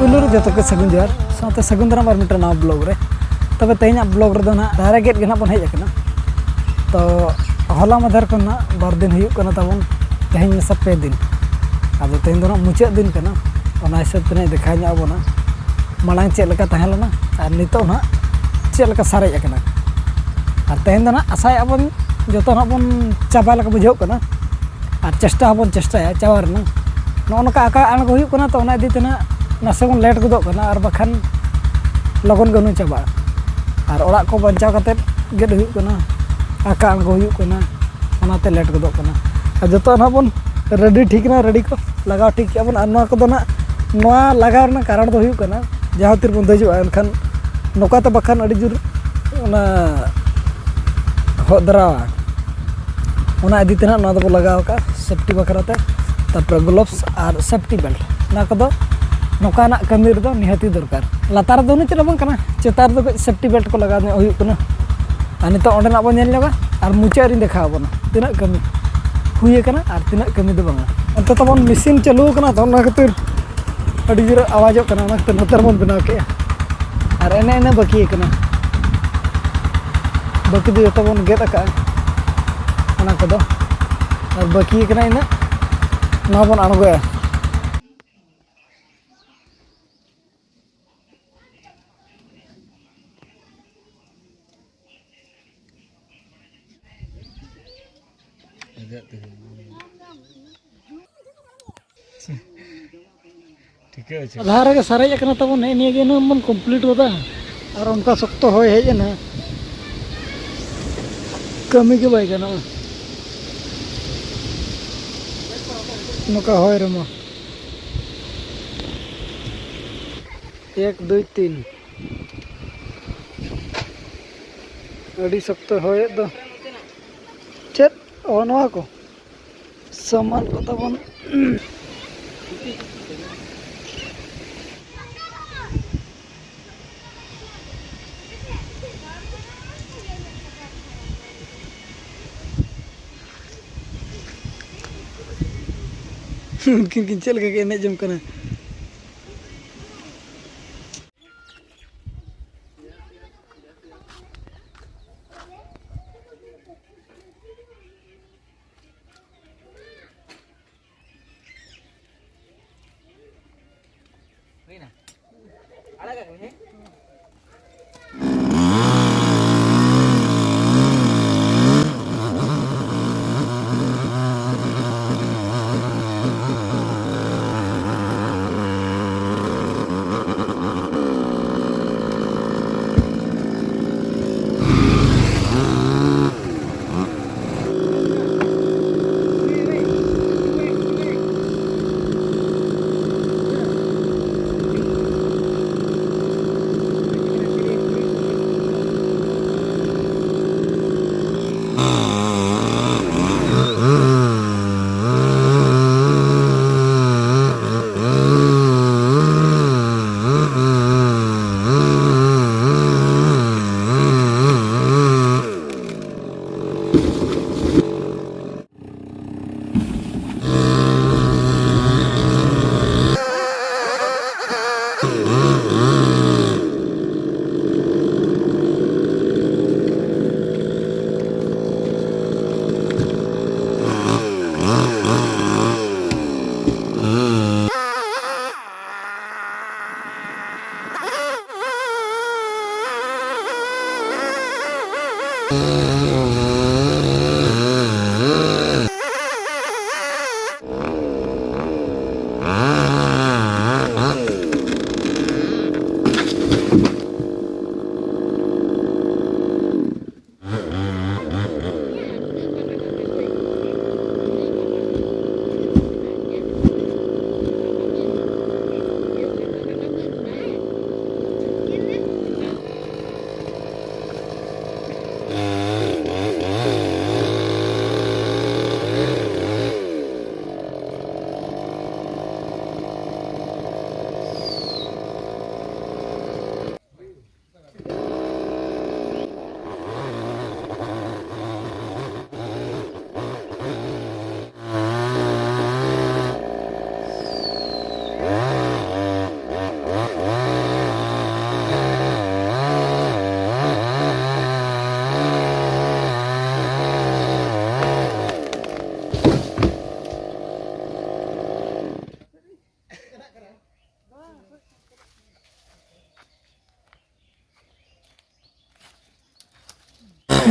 पुलूर जो के सगुन जोर साथ सगुन दाराम और मिट्टा नवा ब्लॉग रे तब तेज ब्लॉग रे दायरा गेट के बन हेज तो हला मधर को बार दिन होना तबन तेज मेसा पे दिन अब तेज मुचाद दिन हिसाब से देखा बोना मांग चेका तहलना और नित चेक सारेज और तेज आशाया बन जो बन चाबा बुझाना और चेष्टा बन चेष्टाया चाबा नौका आका आणगो होना तो इदीते नासे बन लेट गोदना और बाखान लगन गनु चाबा और ओड़ा को बचाव कते गेट होना आका आणगो होना लेट गोदना और जो बन रेडी ठीक ना रेडी को लगाव ठीक बन और लगाव कारण तो होना जहाँ तीर बन दजुआ एनखान नौकाते बाखान अड़ी जोर हदरावा ओना इदीते ना बो लगाव का सेफ्टी बखराते तापर ग्लोव्स और सेफ्टी बेल्ट ना कदो नौकाना कमी रे निहाती दरकार लातार दो चला बंग चेतार दो सेफ्टी बेल्ट को लगा होना और नित अंडेना बन लगा और मुचाद री देखा बना तीना कमी हुई और तीना कमी दो बांगा अंत तबन मेसिन चालू तो खातिर अड़ी जोर आवाजो नतर बन बनाव के और एने बाकी बाकी जो बन गेद और बाकी इन ना बन आणगोया लहारे सारेज तब नहीं बन कमप्लीट होता और उनका शक्त हो हेजना कमी के बै गाना नौका हो रमा 1 2 3 अड़ी शक्त हो चेक को सामान को तबन उनकिन चल के एने जम करना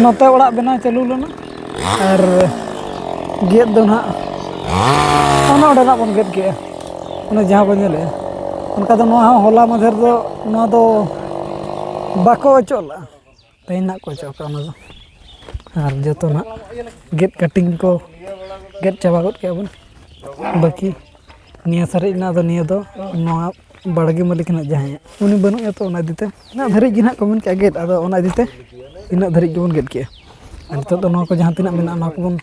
नोते ओड़ा बेना चालू लेना और गेट दो ना ओना ओडा बन गेट के ओना जहां बन ले उनका तो नोहा होला मधर दो बाको अचोला तेना को चौका ना और जतो ना गेट कटिंग को गेट चाबा गद के बन बाकी निया सारे ना दो निया दो नोआ बाड़गे मालिक ना जहां उनी बनु तो ओना दिते ना धरि गिना कमेंट के गेट आदो ओना दिते इन धरि गेबन गेट के तो तो नोआ को जहां तिना मेना ना को बन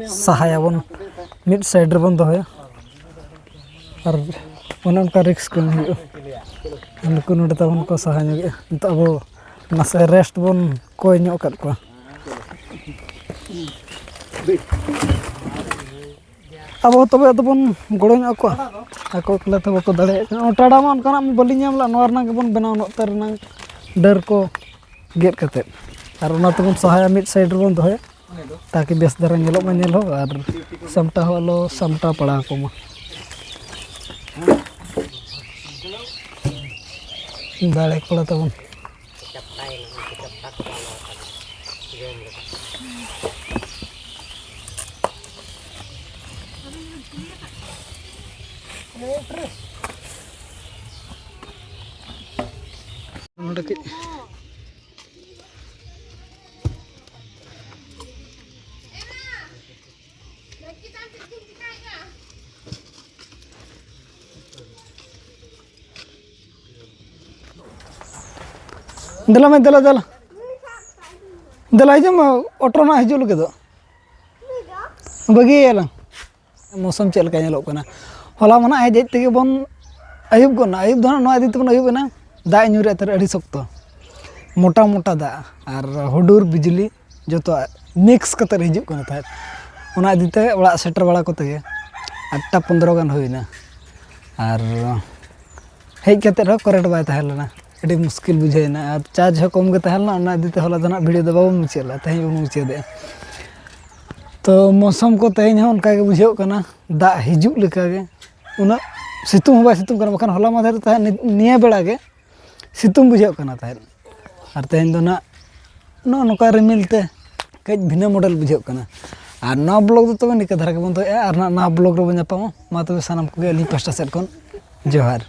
सहाया बन मिड साइड रे बन दोया और उनका रिक्स को हुई उनको नोटे तबन को सहाय गे तो अब नसे रेस्ट बन कोई नो कत को अब तबे तबन गड़ो नो को आको कले तो बको दड़े टाड़ा मा उनका बलि नामला नोरना के बन बनाव नोतर ना डर को गेट कते और उना तबन सहाय मिड साइड रे बन दोया ताकि बेस दर नेलो मा नेलो और समटा होलो समटा पड़ा को मा दाड़े कोला तबन दला में दला दला दला जम ऑटो ना हिजु लगे दो बगी याला मौसम चल का नेलो कना होला मना हेज तेगे बन अयुब को ना अयुब दो ना आदि तबन अयुब ना दा न्यूरे तर अड़ी सकतो मोटा मोटा दा और हुडुर बिजली जो तो मिक्स कतर हिजु कना था ओना आदिते ओड़ा सेटर बड़ा को तगे 8:15 गान होइना और हेज कते रो करेंट बाय ताहेलना अड़ी मुश्किल बुझाइना और चार्ज हो कम के ताहेलना ओना आदिते होला दना वीडियो दो बाबू मुचेला तहे मुचे दे तो मौसम को तेज हो उनका के बुझे कना दा हिजु लेका के उना सितुंग बाय सितुंग कना बखान होला माधर ता निया बेड़ा के सितुंग बुझे कना ता और तेज दो ना नो नोका रिमिलते कज भिना मॉडल बुझे कना और ना ब्लॉग दो तबे निका धरा के बन तो और ना ब्लॉग रे बन पामो मा तबे सनम को अली पास्टा सेट कोन जोहार।